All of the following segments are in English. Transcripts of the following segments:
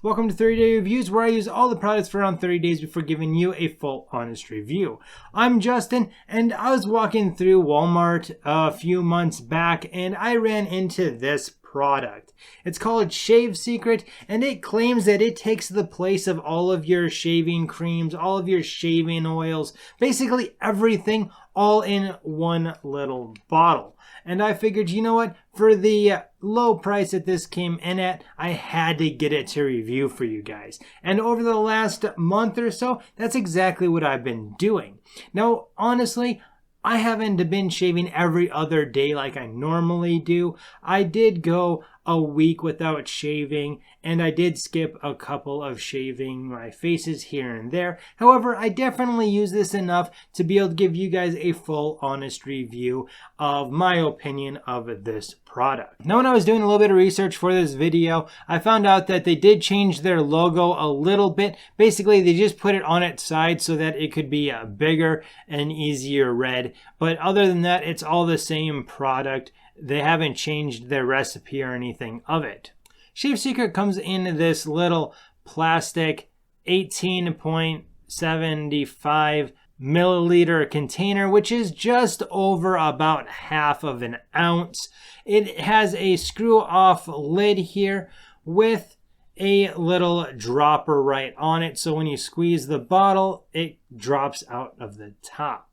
Welcome to 30-Day Reviews, where I use all the products for around 30 days before giving you a full, honest review. I'm Justin, and I was walking through Walmart a few months back, and I ran into this product. It's called Shave Secret, and it claims that it takes the place of all of your shaving creams, all of your shaving oils, basically everything, all in one little bottle. And I figured, you know what, for the low price that this came in at, I had to get it to review for you guys. And over the last month or so, that's exactly what I've been doing. Now, honestly, I haven't been shaving every other day like I normally do. I did go a week without shaving, and I did skip a couple of shaving my faces here and there. However, I definitely use this enough to be able to give you guys a full, honest review of my opinion of this product. Now, when I was doing a little bit of research for this video, I found out that they did change their logo a little bit. Basically, they just put it on its side so that it could be bigger and easier read. But other than that, it's all the same product. They haven't changed their recipe or anything of it. Shave Secret comes in this little plastic 18.75 milliliter container, which is just over about half of an ounce. It has a screw off lid here with a little dropper right on it, so when you squeeze the bottle, it drops out of the top.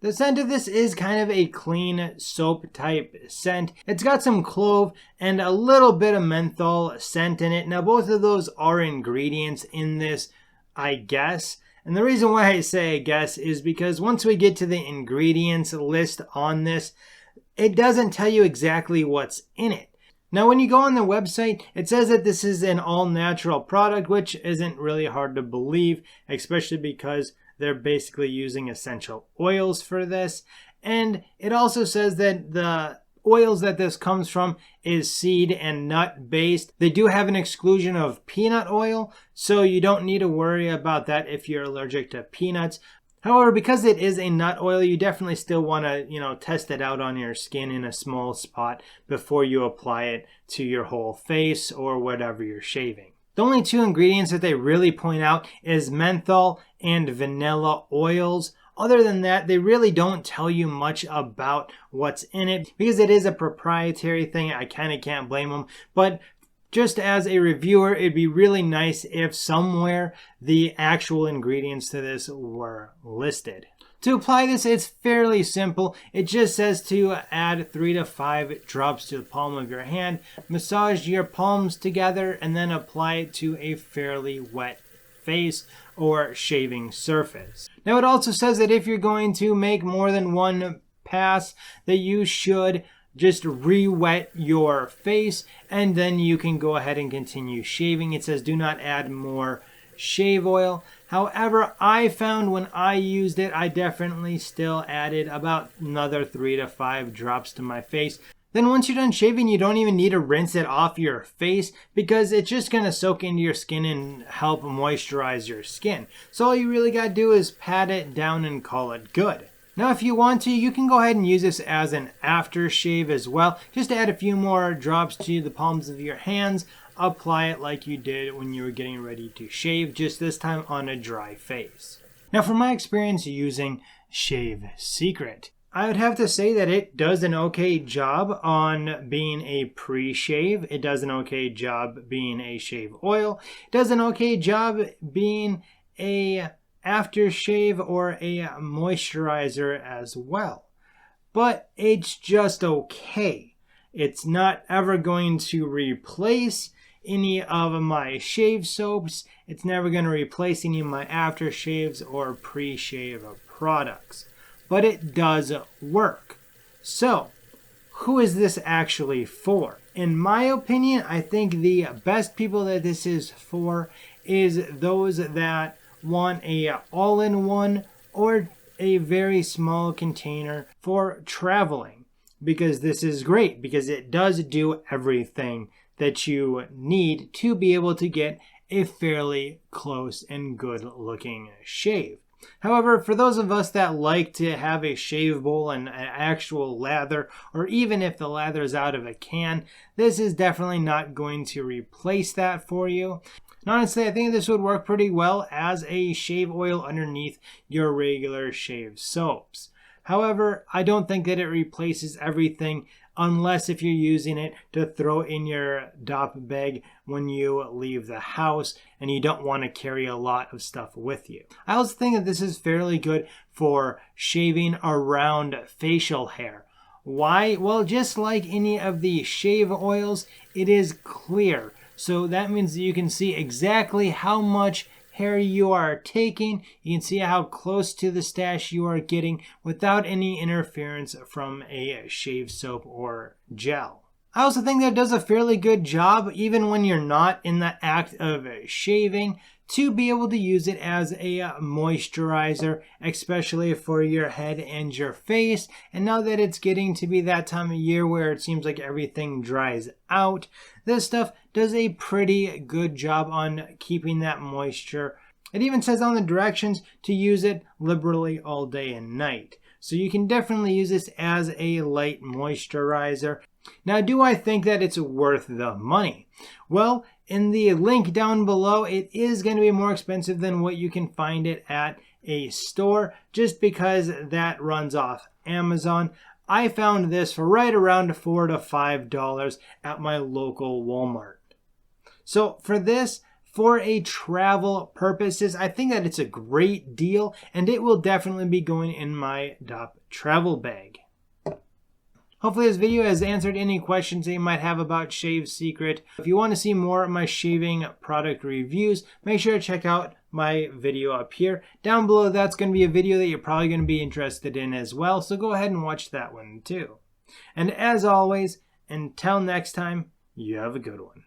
The scent of this is kind of a clean soap type scent. It's got some clove and a little bit of menthol scent in it. Now, both of those are ingredients in this, I guess. And the reason why I say I guess is because once we get to the ingredients list on this, it doesn't tell you exactly what's in it. Now, when you go on the website, it says that this is an all-natural product, which isn't really hard to believe, especially because they're basically using essential oils for this. And it also says that the oils that this comes from is seed and nut based. They do have an exclusion of peanut oil, so you don't need to worry about that if you're allergic to peanuts. However, because it is a nut oil, you definitely still want to, test it out on your skin in a small spot before you apply it to your whole face or whatever you're shaving. The only two ingredients that they really point out is menthol and vanilla oils. Other than that, they really don't tell you much about what's in it because it is a proprietary thing. I kind of can't blame them. But just as a reviewer, it'd be really nice if somewhere the actual ingredients to this were listed. To apply this, it's fairly simple. It just says to add 3 to 5 drops to the palm of your hand, massage your palms together, and then apply it to a fairly wet face or shaving surface. Now, it also says that if you're going to make more than one pass, that you should just re-wet your face, and then you can go ahead and continue shaving. It says do not add more shave oil. However, I found when I used it, I definitely still added about another 3 to 5 drops to my face. Then once you're done shaving, you don't even need to rinse it off your face because it's just going to soak into your skin and help moisturize your skin. So all you really got to do is pat it down and call it good. Now, if you want to, you can go ahead and use this as an aftershave as well. Just add a few more drops to the palms of your hands. Apply it like you did when you were getting ready to shave, just this time on a dry face. Now, from my experience using Shave Secret, I would have to say that it does an okay job on being a pre-shave. It does an okay job being a shave oil. It does an okay job being a aftershave or a moisturizer as well. But it's just okay. It's not ever going to replace any of my shave soaps. It's never going to replace any of my aftershaves or pre-shave products. But it does work. So, who is this actually for? In my opinion, I think the best people that this is for is those that want a all-in-one or a very small container for traveling. Because this is great, because it does do everything that you need to be able to get a fairly close and good looking shave. However, for those of us that like to have a shave bowl and an actual lather, or even if the lather is out of a can, this is definitely not going to replace that for you. And honestly, I think this would work pretty well as a shave oil underneath your regular shave soaps. However, I don't think that it replaces everything unless if you're using it to throw in your DOP bag when you leave the house and you don't want to carry a lot of stuff with you. I also think that this is fairly good for shaving around facial hair. Why? Well, just like any of the shave oils, it is clear. So that means that you can see exactly how much hair you are taking. You can see how close to the stash you are getting without any interference from a shave soap or gel. I also think that it does a fairly good job, even when you're not in the act of shaving, to be able to use it as a moisturizer, especially for your head and your face. And now that it's getting to be that time of year where it seems like everything dries out, this stuff does a pretty good job on keeping that moisture. It even says on the directions to use it liberally all day and night. So you can definitely use this as a light moisturizer. Now, do I think that it's worth the money? Well, in the link down below, it is going to be more expensive than what you can find it at a store, just because that runs off Amazon. I found this for right around $4 to $5 at my local Walmart. So for this, for a travel purposes, I think that it's a great deal, and it will definitely be going in my DOP travel bag. Hopefully this video has answered any questions that you might have about Shave Secret. If you want to see more of my shaving product reviews, make sure to check out my video up here. Down below, that's going to be a video that you're probably going to be interested in as well, so go ahead and watch that one too. And as always, until next time, you have a good one.